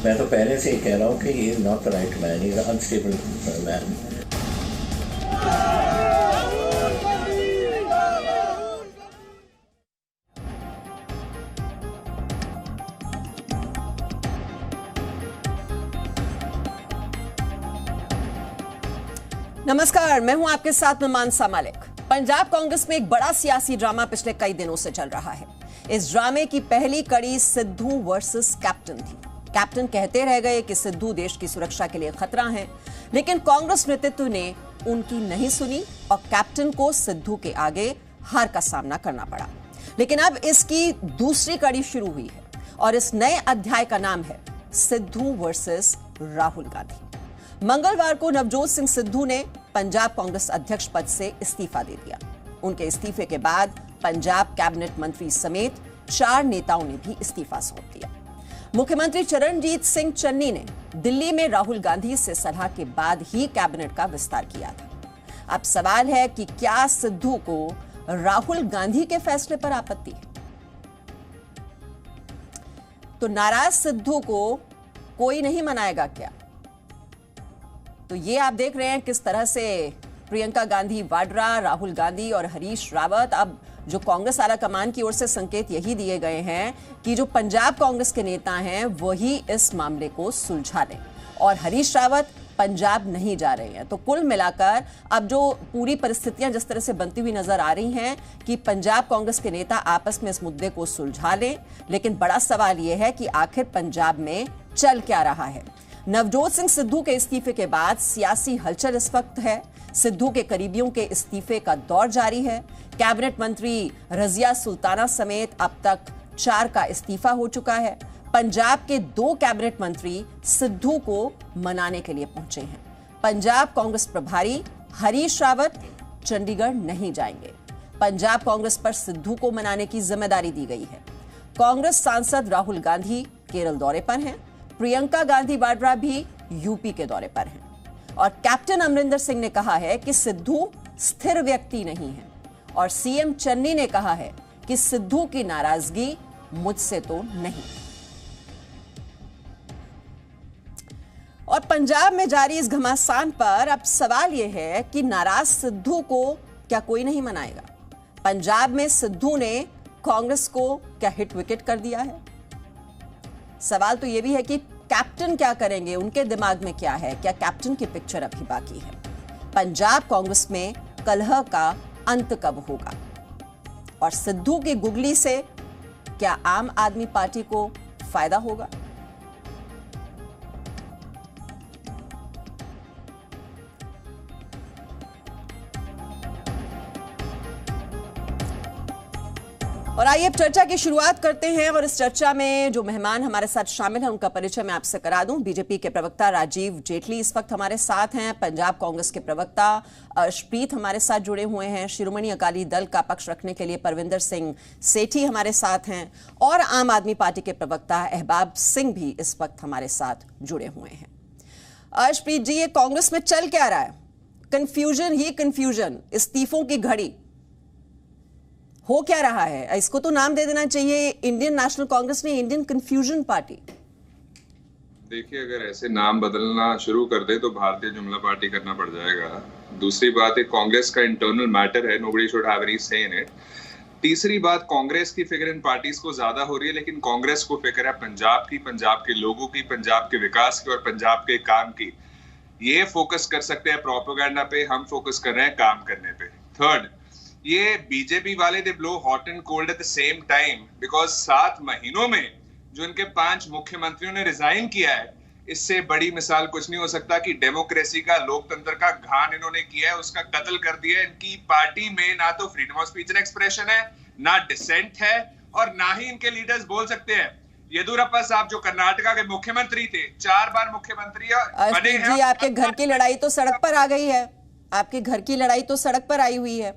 मैं तो पहले से ही कह रहा हूँ कि ये not the right man, he is unstable man. नमस्कार, मैं हूं आपके साथ में मानसा मालिक। पंजाब कांग्रेस में एक बड़ा सियासी ड्रामा पिछले कई दिनों से चल रहा है। इस ड्रामे की पहली कड़ी सिद्धू वर्सेस कैप्टन थी। कैप्टन कहते रह गए कि सिद्धू देश की सुरक्षा के लिए खतरा हैं, लेकिन कांग्रेस नेतृत्व ने उनकी नहीं सुनी और कैप्टन को सिद्धू के आगे हार का सामना करना पड़ा। लेकिन अब इसकी दूसरी कड़ी शुरू हुई है और इस नए अध्याय का नाम है सिद्धू वर्सेस राहुल गांधी। मंगलवार को नवजोत सिंह सिद्धू ने पंजाब कांग्रेस अध्यक्ष पद से इस्तीफा दे दिया। उनके इस्तीफे के बाद पंजाब कैबिनेट मंत्री समेत 4 नेताओं ने भी इस्तीफा सौंप दिया। मुख्यमंत्री चरणजीत सिंह चन्नी ने दिल्ली में राहुल गांधी से सलाह के बाद ही कैबिनेट का विस्तार किया था। अब सवाल है कि क्या सिद्धू को राहुल गांधी के फैसले पर आपत्ति है? तो नाराज सिद्धू को कोई नहीं मनाएगा क्या? तो ये आप देख रहे हैं किस तरह से प्रियंका गांधी वाड्रा, राहुल गांधी और हरीश रावत, अब जो कांग्रेस आला कमान की ओर से संकेत यही दिए गए हैं कि जो पंजाब कांग्रेस के नेता हैं वही इस मामले को सुलझा लें और हरीश रावत पंजाब नहीं जा रहे हैं। तो कुल मिलाकर अब जो पूरी परिस्थितियां जिस तरह से बनती हुई नजर आ रही हैं कि पंजाब कांग्रेस के नेता आपस में इस मुद्दे को सुलझा लें, लेकिन बड़ा सवाल यह है कि आखिर पंजाब में चल क्या रहा है। नवजोत सिंह सिद्धू के इस्तीफे के बाद सियासी हलचल इस वक्त है। सिद्धू के करीबियों के इस्तीफे का दौर जारी है। कैबिनेट मंत्री रजिया सुल्ताना समेत अब तक 4 का इस्तीफा हो चुका है। पंजाब के 2 कैबिनेट मंत्री सिद्धू को मनाने के लिए पहुंचे हैं। पंजाब कांग्रेस प्रभारी हरीश रावत चंडीगढ़ नहीं जाएंगे। पंजाब कांग्रेस पर सिद्धू को मनाने की जिम्मेदारी दी गई है। कांग्रेस सांसद राहुल गांधी केरल दौरे पर हैं। प्रियंका गांधी वाड्रा भी यूपी के दौरे पर हैं और कैप्टन अमरिंदर सिंह ने कहा है कि सिद्धू स्थिर व्यक्ति नहीं है और सीएम चन्नी ने कहा है कि सिद्धू की नाराजगी मुझसे तो नहीं। और पंजाब में जारी इस घमासान पर अब सवाल यह है कि नाराज सिद्धू को क्या कोई नहीं मनाएगा? पंजाब में सिद्धू ने कांग्रेस को क्या हिट विकेट कर दिया है? सवाल तो यह भी है कि कैप्टन क्या करेंगे, उनके दिमाग में क्या है, क्या कैप्टन की पिक्चर अभी बाकी है? पंजाब कांग्रेस में कलह का अंत कब होगा? और सिद्धू की गुगली से क्या आम आदमी पार्टी को फायदा होगा? और आइए अब चर्चा की शुरुआत करते हैं और इस चर्चा में जो मेहमान हमारे साथ शामिल हैं उनका परिचय मैं आपसे करा दूं। बीजेपी के प्रवक्ता राजीव जेटली इस वक्त हमारे साथ हैं। पंजाब कांग्रेस के प्रवक्ता अर्शप्रीत हमारे साथ जुड़े हुए हैं। शिरोमणि अकाली दल का पक्ष रखने के लिए परविंदर सिंह सेठी हमारे साथ हैं और आम आदमी पार्टी के प्रवक्ता अहबाब सिंह भी इस वक्त हमारे साथ जुड़े हुए हैं। अर्शप्रीत जी, ये कांग्रेस में चल क्या रहा है? कंफ्यूजन ही कंफ्यूजन, इस्तीफों की घड़ी हो क्या रहा है? इसको तो नाम दे देना चाहिए इंडियन नेशनल कांग्रेस ने इंडियन कंफ्यूजन पार्टी। देखिए, अगर ऐसे नाम बदलना शुरू कर दे तो भारतीय जुमला पार्टी करना पड़ जाएगा। दूसरी बात है, कांग्रेस का इंटरनल मैटर है, नोबडी शुड हैव एनी से इन इट। तीसरी बात, कांग्रेस की फिक्र इन पार्टीज को ज्यादा हो रही है, लेकिन कांग्रेस को फिक्र है पंजाब की, पंजाब के लोगों की, पंजाब के विकास की और पंजाब के काम की। ये फोकस कर सकते हैं प्रोपेगेंडा पे, हम फोकस कर रहे हैं काम करने पे। थर्ड, ये बीजेपी वाले they blow hot and cold at the same time because 7 महीनों में जो इनके 5 मुख्यमंत्रियों ने रिजाइन किया है, इससे बड़ी मिसाल कुछ नहीं हो सकता कि डेमोक्रेसी का, लोकतंत्र का घान इन्होंने किया है, उसका कत्ल कर दिया है। इनकी पार्टी में ना तो freedom of speech and expression है, ना डिसेंट है और ना ही इनके लीडर्स बोल सकते हैं। येदियुरप्पा साहब जो कर्नाटका के मुख्यमंत्री थे, 4 बार मुख्यमंत्री बने हैं। आपके घर की लड़ाई तो सड़क पर आ गई है, आपके घर की लड़ाई तो सड़क पर आई हुई है।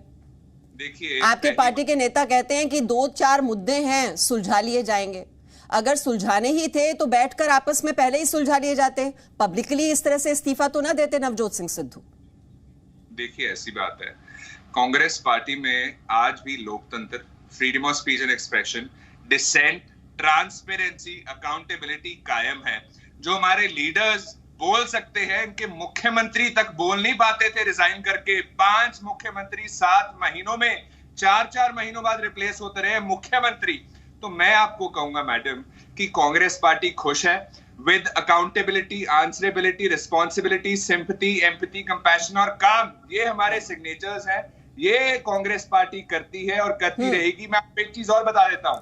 देखिए, आपके पार्टी के नेता कहते हैं कि 2-4 मुद्दे हैं, सुलझा लिए जाएंगे। अगर सुलझाने ही थे तो बैठकर आपस में पहले ही सुलझा लिए जाते। पब्लिकली इस तरह से इस्तीफा तो ना देते नवजोत सिंह सिद्धू। देखिए, ऐसी बात है, कांग्रेस पार्टी में आज भी लोकतंत्र, freedom of speech and expression, dissent, transparency, accountability कायम है। जो हमारे लीडर्स बोल सकते हैं, इनके मुख्यमंत्री तक बोल नहीं पाते थे रिजाइन करके। 5 मुख्यमंत्री 7 महीनों में 4-4 महीनों बाद रिप्लेस होते रहे मुख्यमंत्री। तो मैं आपको कहूंगा मैडम कि कांग्रेस पार्टी खुश है with accountability, answerability, responsibility, sympathy, empathy, compassion और काम। ये हमारे सिग्नेचर्स हैं, ये कांग्रेस पार्टी करती है और करती रहेगी। मैं आपको एक चीज और बता देता हूं,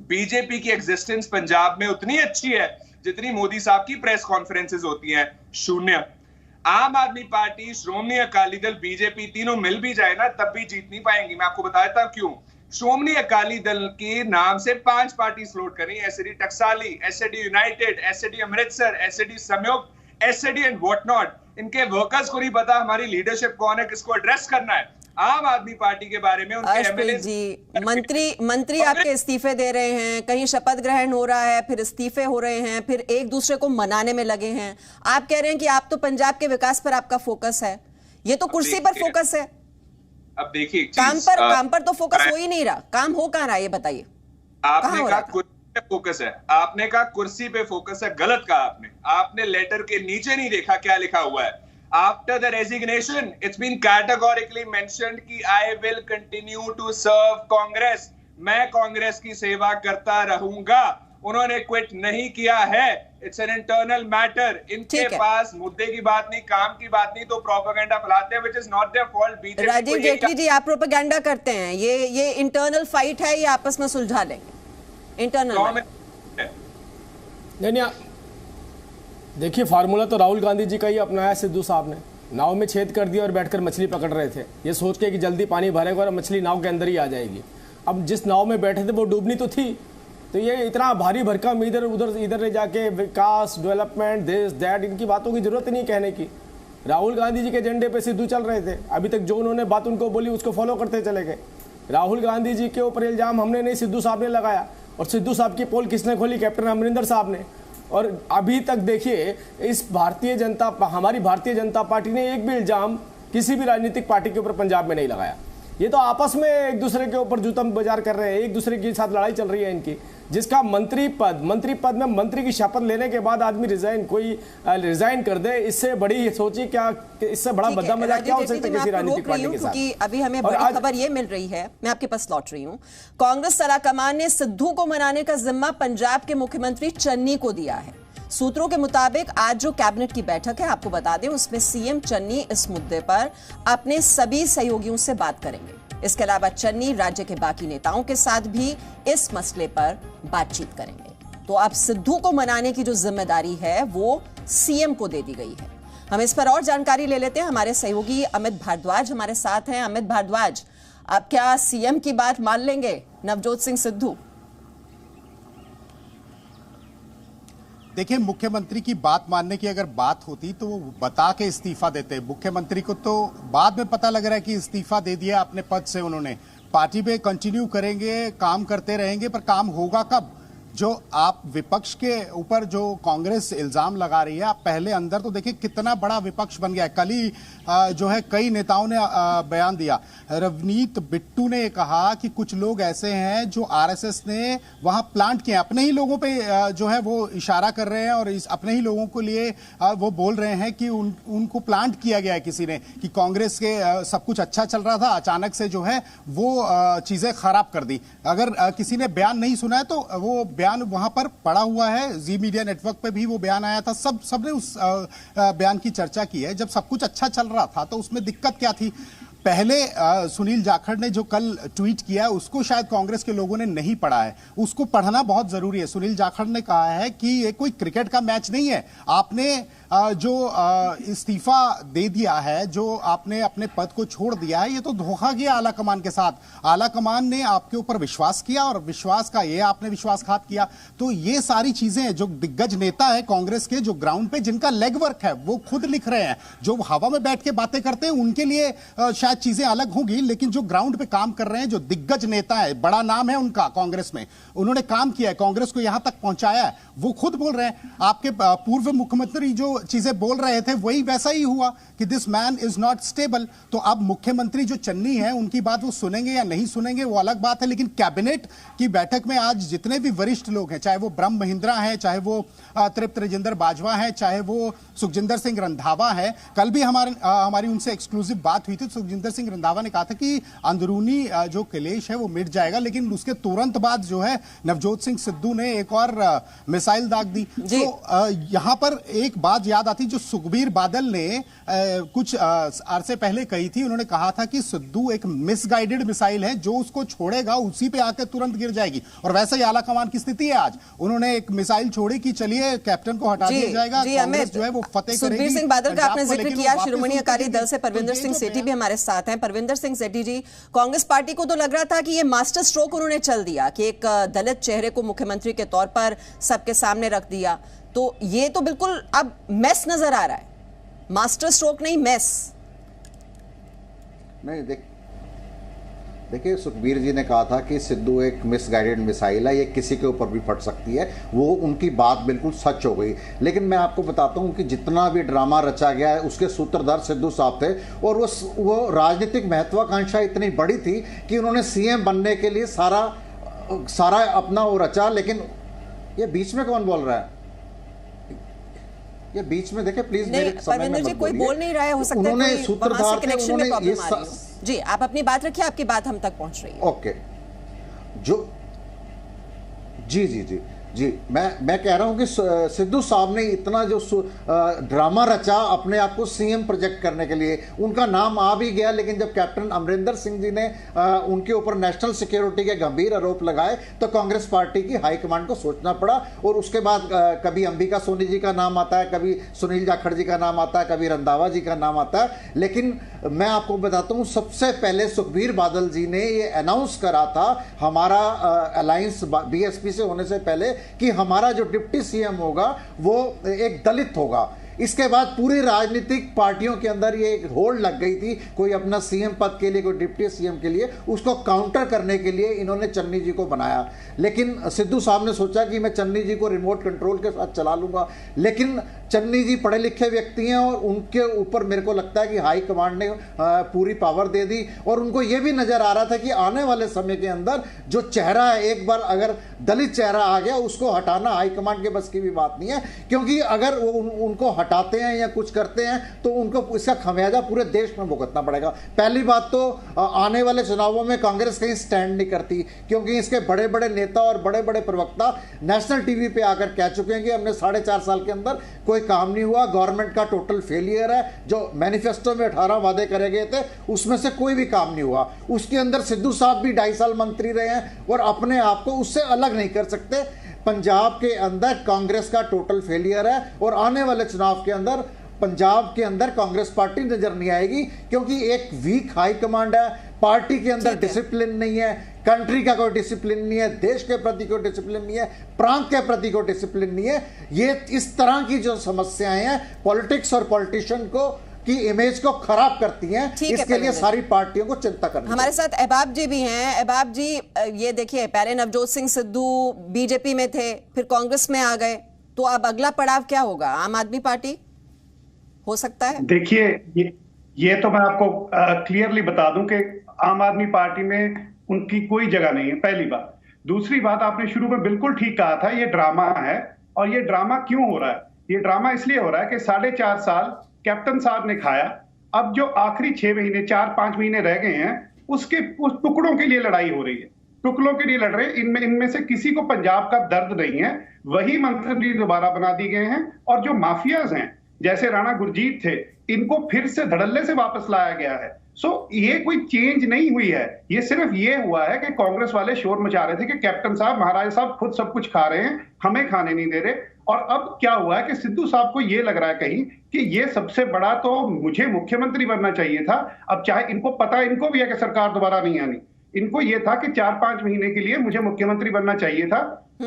बीजेपी की एग्जिस्टेंस पंजाब में उतनी अच्छी है जितनी मोदी साहब की प्रेस कॉन्फ्रेंसेस होती हैं, शून्य। आम आदमी पार्टी, श्रोमणी अकाली दल, बीजेपी तीनों मिल भी जाए ना तब भी जीत नहीं पाएंगी। मैं आपको बता देता हूं क्यों। श्रोमणी अकाली दल के नाम से 5 पार्टी फ्लोट कर रही है, SAD Taksali, SAD united, SAD Amritsar, SAD Sanyukt, SAD and what not. इनके वर्कर्स को नहीं पता हमारी लीडरशिप कौन है, किसको एड्रेस करना है। आम आदमी पार्टी के बारे में उनके एमएलए जी, मंत्री आपके इस्तीफे दे रहे हैं, कहीं शपथ ग्रहण हो रहा है, फिर इस्तीफे हो रहे हैं, फिर एक दूसरे को मनाने में लगे हैं। आप कह रहे हैं कि आप तो पंजाब के विकास पर आपका फोकस है, ये तो कुर्सी पर फोकस है। अब देखिए काम पर तो फोकस हो ही नहीं रहा। काम हो कहां रहा है ये बताइए। आपने कहा कुर्सी पे फोकस है, आपने कहा कुर्सी पे फोकस है, गलत कहा आपने लेटर के नीचे नहीं देखा क्या लिखा हुआ है। After the resignation, it's been categorically mentioned कि I will continue to serve Congress. मैं कांग्रेस की सेवा करता रहूंगा। उन्होंने क्विट नहीं किया है। It's an internal matter. इनके पास मुद्दे की बात नहीं, काम की बात नहीं, तो प्रोपेगेंडा फैलाते हैं, which is not their fault. BJP Rajiv Jaitley ji, आप प्रोपेगेंडा करते हैं, ये इंटरनल फाइट है, ये आपस में सुलझा लेंगे। इंटरनल नहीं, देखिए फार्मूला तो राहुल गांधी जी का ही अपनाया सिद्धू साहब ने। नाव में छेद कर दिया और बैठकर मछली पकड़ रहे थे, ये सोच के कि जल्दी पानी भरेगा और मछली नाव के अंदर ही आ जाएगी। अब जिस नाव में बैठे थे वो डूबनी तो थी, तो ये इतना भारी भरकम इधर ले जाके विकास, डेवलपमेंट, दिस दैट, इनकी बातों की जरूरत नहीं कहने की। राहुल गांधी जी के एजेंडे पे सिद्धू चल रहे थे। अभी तक जो उन्होंने बात उनको बोली उसको फॉलो करते चले गए। राहुल गांधी जी के ऊपर इल्जाम हमने नहीं, सिद्धू साहब ने लगाया। और सिद्धू साहब की पोल किसने खोली? कैप्टन अमरिंदर साहब ने। और अभी तक देखिए हमारी भारतीय जनता पार्टी ने एक भी इल्जाम किसी भी राजनीतिक पार्टी के ऊपर पंजाब में नहीं लगाया। ये तो आपस में एक दूसरे के ऊपर जूतम बाजार कर रहे हैं, एक दूसरे के साथ लड़ाई चल रही है इनकी। जिसका मंत्री पद में मंत्री की शपथ लेने के बाद आदमी रिजाइन कर दे, इससे बड़ी सोचिए क्या, इससे बड़ा बद्दा मजाक क्या हो सकता है किसी राजनीतिक पार्टी के साथ। क्योंकि अभी हमें बड़ी खबर ये मिल रही है, मैं आपके पास लौट रही हूँ। कांग्रेस आलाकमान ने सिद्धू को मनाने का जिम्मा पंजाब के मुख्यमंत्री चन्नी को दिया है। सूत्रों के मुताबिक आज जो कैबिनेट की बैठक है, आपको बता दें, उसमें सीएम चन्नी इस मुद्दे पर अपने सभी सहयोगियों से बात करेंगे। इसके अलावा चन्नी राज्य के बाकी नेताओं के साथ भी इस मसले पर बातचीत करेंगे। तो अब सिद्धू को मनाने की जो जिम्मेदारी है वो सीएम को दे दी गई है। हम इस पर और जानकारी ले लेते हैं। हमारे सहयोगी अमित भारद्वाज हमारे साथ हैं। अमित भारद्वाज, अब क्या सीएम की बात मान लेंगे नवजोत सिंह सिद्धू? देखिए, मुख्यमंत्री की बात मानने की अगर बात होती तो वो बता के इस्तीफा देते। मुख्यमंत्री को तो बाद में पता लग रहा है कि इस्तीफा दे दिया अपने पद से उन्होंने। पार्टी पे कंटिन्यू करेंगे, काम करते रहेंगे, पर काम होगा कब? जो आप विपक्ष के ऊपर जो कांग्रेस इल्जाम लगा रही है, आप पहले अंदर तो देखिए कितना बड़ा विपक्ष बन गया है। कल ही जो है कई नेताओं ने बयान दिया। रवनीत बिट्टू ने कहा कि कुछ लोग ऐसे हैं जो आरएसएस ने वहां प्लांट किए, अपने ही लोगों पे जो है वो इशारा कर रहे हैं और अपने ही लोगों को लिए वो बोल रहे हैं कि उनको प्लांट किया गया है किसी ने, कि कांग्रेस के सब कुछ अच्छा चल रहा था, अचानक से जो है वो चीजें खराब कर दी। अगर किसी ने बयान नहीं सुना है तो वो बयान वहां पर पड़ा हुआ है, जी मीडिया नेटवर्क पे भी वो बयान आया था। सबने उस बयान की चर्चा की है। जब सब कुछ अच्छा चल रहा था तो उसमें दिक्कत क्या थी? पहले सुनील जाखड़ ने जो कल ट्वीट किया उसको शायद कांग्रेस के लोगों ने नहीं पढ़ा है, उसको पढ़ना बहुत जरूरी है। सुनील जाखड़ ने कहा है कि ये कोई क्रिकेट का मैच नहीं है। आपने जो इस्तीफा दे दिया है, जो आपने अपने पद को छोड़ दिया है, ये तो धोखा किया आला कमान के साथ। आला कमान ने आपके ऊपर विश्वास किया और विश्वास का ये आपने विश्वासघात किया। तो ये सारी चीजें जो दिग्गज नेता है कांग्रेस के, जो ग्राउंड पे जिनका लेग वर्क है, वो खुद लिख रहे हैं। जो हवा में बैठ के बातें करते हैं उनके लिए शायद चीजें अलग होंगी, लेकिन जो ग्राउंड पे काम कर रहे हैं, जो दिग्गज नेता है, बड़ा नाम है उनका कांग्रेस में, उन्होंने काम किया है, कांग्रेस को यहां तक पहुंचाया है, वो खुद बोल रहे हैं। आपके पूर्व मुख्यमंत्री जो चीजें बोल रहे थे वही वैसा ही हुआ कि this man is not stable. तो अब मुख्यमंत्री जो चन्नी है उनकी बात वो सुनेंगे या नहीं सुनेंगे वो अलग बात है, लेकिन कैबिनेट की बैठक में आज जितने भी वरिष्ठ लोग हैं, चाहे वो ब्रह्म महिंद्रा है, चाहे वो तृप्त राजेंद्र बाजवा है, चाहे वो सुखजिंदर सिंह रंधावा है, कल भी हमारी उनसे एक्सक्लूसिव बात हुई थी। सुखजिंदर सिंह रंधावा ने कहा था कि अंदरूनी जो क्लेश है वो मिट जाएगा, लेकिन उसके तुरंत बाद जो है नवजोत सिंह सिद्धू ने एक और मिसाइल दाग दी। तो यहां पर एक बात याद आती जो सुखबीर बादल ने कुछ अरसे पहले कही थी। उन्होंने कहा था कि सिद्धू एक मिसगाइडेड मिसाइल है, जो उसको छोड़ेगा उसी पे आकर तुरंत गिर जाएगी। और वैसे ही आला कमान की स्थिति है आज। उन्होंने एक मिसाइल छोड़ी कि चलिए कैप्टन को हटा दिया जाएगा, कांग्रेस जो है वो फतेह करेगी। सुखबीर सिंह बादल का आपने जिक्र किया, शिरोमणि अकाली दल से परविंदर सिंह सेठी भी हमारे साथ हैं। परविंदर सिंह सेठी जी, कांग्रेस पार्टी को तो लग रहा था कि ये मास्टर स्ट्रोक उन्होंने चल दिया कि एक दलित चेहरे को मुख्यमंत्री के तौर पर सबके सामने रख दिया, तो ये तो बिल्कुल अब मेस नजर आ रहा है, मास्टर स्ट्रोक नहीं मेस। नहीं, देखिए सुखबीर जी ने कहा था कि सिद्धू एक मिसगाइडेड मिसाइल है, ये किसी के ऊपर भी फट सकती है, वो उनकी बात बिल्कुल सच हो गई। लेकिन मैं आपको बताता हूं कि जितना भी ड्रामा रचा गया है उसके सूत्रधार सिद्धू साहब थे, और वो राजनीतिक महत्वाकांक्षा इतनी बड़ी थी कि उन्होंने सीएम बनने के लिए सारा अपना वो रचा। लेकिन ये बीच में कौन बोल रहा है? ये बीच में देखे प्लीज, मेरे समय में मत कोई बोल नहीं रहा है, हो सकता है उन्होंने सूत्रधार थे, उन्होंने ये जी आप अपनी बात रखिए, आपकी बात हम तक पहुंच रही है। ओके, जो जी मैं कह रहा हूं कि सिद्धू साहब ने इतना जो ड्रामा रचा अपने आप को सीएम प्रोजेक्ट करने के लिए, उनका नाम आ भी गया। लेकिन जब कैप्टन अमरिंदर सिंह जी ने उनके ऊपर नेशनल सिक्योरिटी के गंभीर आरोप लगाए तो कांग्रेस पार्टी की हाईकमांड को सोचना पड़ा। और उसके बाद कभी अंबिका सोनी जी का नाम आता है, कभी सुनील जाखड़ जी का नाम आता है, कभी रंधावा जी का नाम आता है। लेकिन मैं आपको बताता हूं, सबसे पहले सुखबीर बादल जी ने ये अनाउंस करा था हमारा अलायंस बीएसपी से होने से पहले कि हमारा जो डिप्टी सीएम होगा वो एक दलित होगा। इसके बाद पूरी राजनीतिक पार्टियों के अंदर ये एक होड़ लग गई थी, कोई अपना सीएम पद के लिए, कोई डिप्टी सीएम के लिए, उसको काउंटर करने के लिए इन्होंने चन्नी जी को बनाया। लेकिन सिद्धू साहब ने सोचा कि मैं चन्नी जी को रिमोट कंट्रोल के साथ चला लूंगा। लेकिन चन्नी जी पढ़े लिखे व्यक्ति हैं और उनके ऊपर मेरे को लगता है कि हाई कमांड ने पूरी पावर दे दी। और उनको यह भी नजर आ रहा था कि आने वाले समय के अंदर जो चेहरा है, एक बार अगर दलित चेहरा आ गया उसको हटाना हाई कमांड के बस की भी बात नहीं है, क्योंकि अगर वो उनको हटाते हैं या कुछ करते हैं तो उनको इसका खमियाजा पूरे देश में भुगतना पड़ेगा। पहली बात तो आने वाले चुनावों में कांग्रेस कहीं स्टैंड नहीं करती, क्योंकि इसके बड़े बड़े नेता और बड़े बड़े प्रवक्ता नेशनल टीवी पे आकर कह चुके हैं कि हमने 4.5 साल के अंदर कोई काम नहीं हुआ, गवर्नमेंट का टोटल फेलियर है, जो मैनिफेस्टो में 18 वादे करे गए थे उसमें से कोई भी काम नहीं हुआ। उसके अंदर सिद्धू साहब भी 2.5 साल मंत्री रहे हैं और अपने आप को उससे अलग नहीं कर सकते। पंजाब के अंदर कांग्रेस का टोटल फेलियर है और आने वाले चुनाव के अंदर पंजाब के अंदर कांग्रेस पार्टी नजर नहीं आएगी, क्योंकि एक वीक हाई कमांड है, पार्टी के अंदर डिसिप्लिन नहीं है, कंट्री का कोई डिसिप्लिन नहीं है, देश के प्रति कोई डिसिप्लिन नहीं है, प्रांत के प्रति कोई डिसिप्लिन नहीं है। ये इस तरह की जो समस्याएं हैं पॉलिटिक्स और पॉलिटिशियन को की इमेज को खराब करती हैं, इसके लिए सारी पार्टियों को चिंता करनी चाहिए। हमारे साथ अहबाब जी भी हैं। अहबाब जी, ये देखिए, पहले नवजोत सिंह सिद्धू बीजेपी में थे, फिर कांग्रेस में आ गए, तो अब अगला पड़ाव क्या होगा? आम आदमी पार्टी हो सकता है? देखिए, ये तो मैं आपको क्लियरली बता दूं कि आम आदमी पार्टी में उनकी कोई जगह नहीं है, पहली बात। दूसरी बात, आपने शुरू में बिल्कुल ठीक कहा था, ये ड्रामा है। और ये ड्रामा क्यों हो रहा है? ये ड्रामा इसलिए हो रहा है कि 4.5 साल कैप्टन साहब ने खाया। अब जो आखिरी 6 महीने 4-5 महीने रह गए हैं उस टुकड़ों के लिए लड़ाई हो रही है, टुकड़ों के लिए लड़ रहे हैं। इनमें से किसी को पंजाब का दर्द नहीं है, वही मंत्री दोबारा बना दिए गए हैं। और जो माफियाज हैं जैसे राणा गुरजीत थे, इनको फिर से धड़ल्ले से वापस लाया गया है। ये कोई चेंज नहीं हुई है, ये सिर्फ ये हुआ है कि कांग्रेस वाले शोर मचा रहे थे कि कैप्टन साहब, महाराज साहब खुद सब कुछ खा रहे हैं, हमें खाने नहीं दे रहे। और अब क्या हुआ है कि सिद्धू साहब को ये लग रहा है कहीं कि ये सबसे बड़ा तो मुझे मुख्यमंत्री बनना चाहिए था। अब चाहे इनको पता, इनको भी है कि सरकार दोबारा नहीं आनी, इनको ये था कि 4-5 महीने के लिए मुझे मुख्यमंत्री बनना चाहिए था,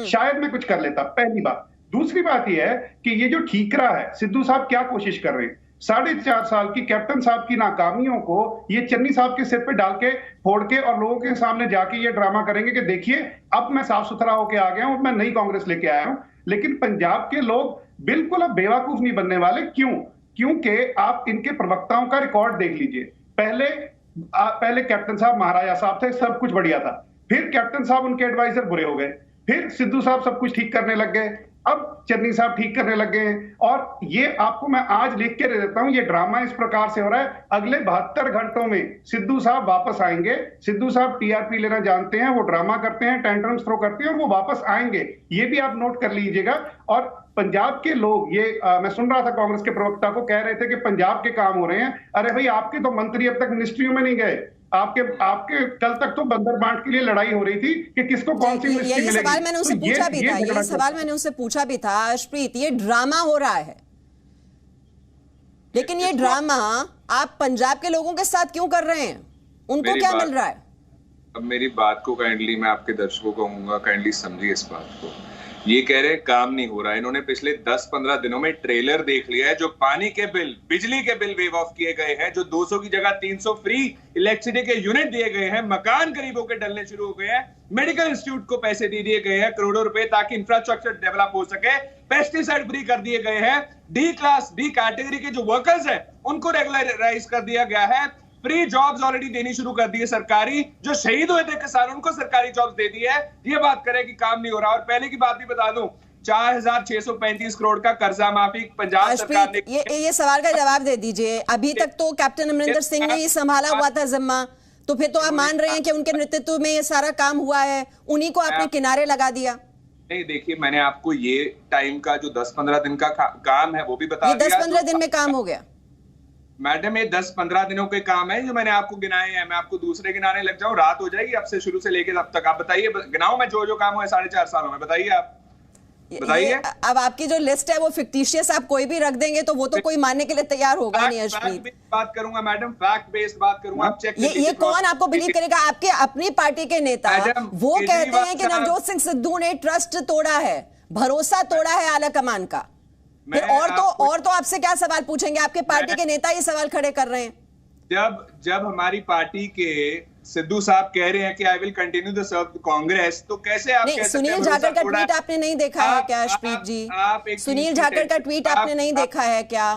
शायद मैं कुछ कर लेता, पहली बात। दूसरी बात यह है कि ये जो ठीकरा है, सिद्धू साहब क्या कोशिश कर रहे हैं? 4.5 साल की कैप्टन साहब की नाकामियों को ये चन्नी साहब के सिर पे डाल के फोड़ के और लोगों के सामने जाके ये ड्रामा करेंगे कि देखिए अब मैं साफ सुथरा होके आ गया हूं, मैं नई कांग्रेस लेके आया हूं। लेकिन पंजाब के लोग बिल्कुल अब बेवकूफ नहीं बनने वाले। क्यों? क्योंकि आप इनके प्रवक्ताओं का रिकॉर्ड देख लीजिए। पहले कैप्टन साहब महाराजा साहब थे, सब कुछ बढ़िया था। फिर कैप्टन साहब उनके एडवाइजर बुरे हो गए, फिर सिद्धू साहब सब कुछ ठीक करने लग गए, अब चन्नी साहब ठीक करने लग गए हैं। और ये आपको मैं आज लिख के दे देता हूं, ये ड्रामा इस प्रकार से हो रहा है। अगले 72 घंटों में सिद्धू साहब वापस आएंगे। सिद्धू साहब टीआरपी लेना जानते हैं, वो ड्रामा करते हैं, टेंट्रम्स थ्रो करते हैं और वो वापस आएंगे। ये भी आप नोट कर लीजिएगा। और पंजाब के लोग मैं सुन रहा था कांग्रेस के प्रवक्ता को कह रहे थे कि पंजाब के काम हो रहे हैं। अरे भाई, आपके तो मंत्री अब तक मिनिस्ट्रियों में नहीं गए। आपके कल तक तो बंदर बांट के लिए लड़ाई हो रही थी कि किसको कौन सी मिनिस्ट्री मिलेगी। सवाल मैंने उससे पूछा भी था, ये सवाल मैंने उससे पूछा भी था, अर्शप्रीत, ये ड्रामा हो रहा है, लेकिन ये ड्रामा आप पंजाब के लोगों के साथ क्यों कर रहे हैं? उनको क्या मिल रहा है? अब मेरी बात को काइंडली मैं आपके दर्शकों को कहूंगा, काइंडली समझिए इस बात को। ये कह रहे हैं काम नहीं हो रहा है। इन्होंने पिछले 10-15 दिनों में ट्रेलर देख लिया है, जो पानी के बिल, बिजली के बिल वेव ऑफ किए गए हैं, जो 200 की जगह 300 फ्री इलेक्ट्रिसिटी के यूनिट दिए गए हैं, मकान गरीबों के डलने शुरू हो गए हैं, मेडिकल इंस्टीट्यूट को पैसे दे दिए गए हैं करोड़ों रुपए ताकि इंफ्रास्ट्रक्चर डेवलप हो सके, पेस्टिसाइड फ्री कर दिए गए हैं, डी क्लास डी कैटेगरी के जो वर्कर्स हैं उनको रेगुलराइज कर दिया गया है, फ्री जॉब्स ऑलरेडी देनी शुरू कर दी है सरकारी, जो शहीद हुए थे किसान उनको सरकारी जॉब्स दे दी है। ये बात करें कि काम नहीं हो रहा। और पहले की बात भी बता दूं, 4635 करोड़ का कर्जा माफी पंजाब सरकार ने। ये सवाल का जवाब दे दीजिए। अभी तक तो कैप्टन अमरिंदर सिंह ने ही संभाला हुआ था जिम्मा, तो फिर तो आप मान रहे हैं कि उनके नेतृत्व में ये सारा काम हुआ है, उन्हीं को आपने किनारे लगा दिया। नहीं, देखिए, मैंने आपको ये टाइम का जो 10-15 दिन का काम है वो भी बता दिया। 10-15 दिन में काम हो गया मैडम, ये 10-15 दिनों के काम है जो मैंने आपको गिनाए हैं। मैं आपको दूसरे गिनाने लग जाऊं, रात हो जाएगी अब से शुरू से लेके अब तक। आप बताइए, गिनाऊं मैं जो काम हुआ 4.5 सालों में? बताइए आप, बताइए। अब आपकी जो लिस्ट है वो फिक्टिशियस आप कोई भी रख देंगे तो वो तो कोई मानने के लिए तैयार होगा नहीं। अर्शप्रीत, बात करूंगा मैडम, फैक्ट बेस्ड बात करूंगा। आप चेक ये कौन आपको बिलीव करेगा? आपके अपनी पार्टी के नेता वो कहते हैं कि नवजोत सिंह सिद्धू ने ट्रस्ट तोड़ा है, भरोसा तोड़ा है आला कमान का। फिर और तो आपसे क्या सवाल पूछेंगे? आपके पार्टी के नेता ये सवाल खड़े कर रहे हैं। जब हमारी पार्टी के सिद्धू साहब कह रहे हैं कि आई विल कंटिन्यू द सर्व कांग्रेस, तो कैसे आप नहीं, सुनील जाखड़ का ट्वीट आपने नहीं देखा है क्या अर्शप्रीत जी? सुनील जाखड़ का ट्वीट आपने नहीं देखा है क्या?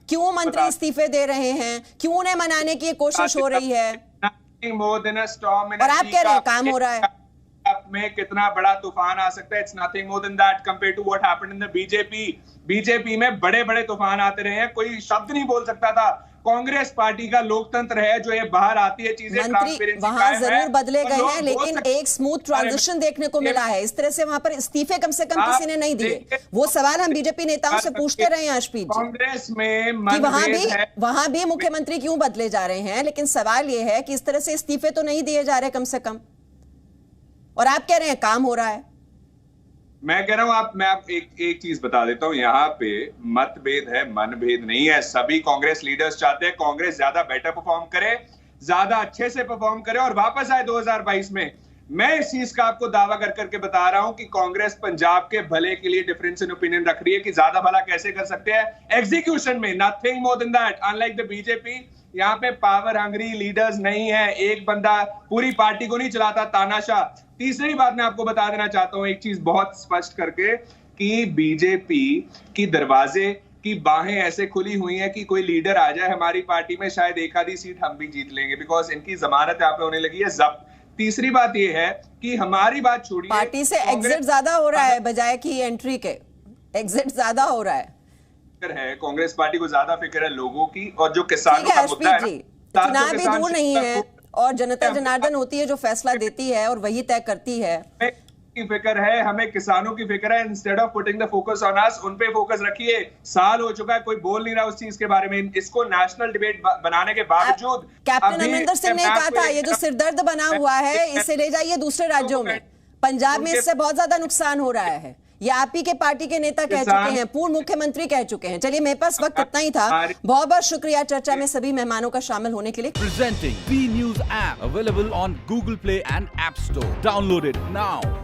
क्यों मंत्री इस्तीफे दे रहे हैं? क्यों उन्हें मनाने की कोशिश हो रही है? और आप कह रहे हैं काम हो रहा है। में कितना बड़ा तूफान आ सकता है? It's nothing more than that compared to what happened in the BJP. BJP में बड़े बड़े तूफान आते रहे हैं, कोई शब्द नहीं बोल सकता था। कांग्रेस पार्टी का लोकतंत्र है जो ये बाहर आती है चीजें, मंत्री वहां जरूर बदले गए हैं, लेकिन एक स्मूथ ट्रांजिशन देखने को मिला है। इस तरह से वहां पर इस्तीफे कम से कम किसी ने नहीं दिए। वो सवाल हम बीजेपी नेताओं से पूछते रहे हैं अर्शप्रीत जी, कांग्रेस में कि वहां भी मुख्यमंत्री क्यों बदले जा रहे हैं, लेकिन सवाल ये है कि इस तरह से इस्तीफे तो नहीं दिए जा रहे कम से कम, और आप कह रहे हैं काम हो रहा है। मैं कह रहा हूं मैं आप एक चीज बता देता हूं, यहाँ पे मतभेद है, मनभेद नहीं है। सभी कांग्रेस लीडर्स चाहते हैं कांग्रेस ज्यादा बेटर परफॉर्म करे, ज्यादा अच्छे से परफॉर्म करे और वापस आए 2022 में। मैं इस चीज का आपको दावा कर करके बता रहा हूं कि कांग्रेस पंजाब के भले के लिए डिफरेंस इन ओपिनियन रख रही है कि ज्यादा भला कैसे कर सकते हैं एग्जीक्यूशन में, nothing more than that. Unlike the BJP, यहाँ पे पावर हंग्री लीडर्स नहीं है, एक बंदा पूरी पार्टी को नहीं चलाता, तानाशाह। तीसरी बात मैं आपको बता देना चाहता हूं एक चीज बहुत स्पष्ट करके, कि बीजेपी की दरवाजे की बाहें ऐसे खुली हुई हैं कि कोई लीडर आ जाए हमारी पार्टी में, शायद एक आधी सीट हम भी जीत लेंगे, बिकॉज इनकी जमानत यहाँ पे होने लगी है जब्त। तीसरी बात यह है कि हमारी बात छोड़िए, पार्टी से एग्जिट ज्यादा हो रहा है बजाय की एंट्री के, एग्जिट ज्यादा हो रहा है। कांग्रेस पार्टी को ज्यादा फिक्र है लोगों की, और जो किसानों का मुद्दा है, चुनाव भी दूर नहीं है और जनता जनार्दन होती है जो फैसला देती है और वही तय करती है। की फिक्र है, हमें किसानों की फिक्र है। Instead of putting the focus on us, उन पे फोकस रखिए। साल हो चुका है, कोई बोल नहीं रहा उस चीज के बारे में। इसको नेशनल डिबेट बनाने के बावजूद कैप्टन अमरिंदर सिंह ने कहा था ये जो सिरदर्द बना हुआ है इसे ले जाइए दूसरे राज्यों में। पंजाब में इससे बहुत ज्यादा नुकसान हो रहा है, ये आप ही के पार्टी के नेता कह चुके हैं, पूर्व मुख्यमंत्री कह चुके हैं। चलिए, मेरे पास वक्त इतना ही था। बहुत बहुत शुक्रिया चर्चा में सभी मेहमानों का शामिल होने के लिए। Presenting B news app available on Google Play and App Store. Download it now.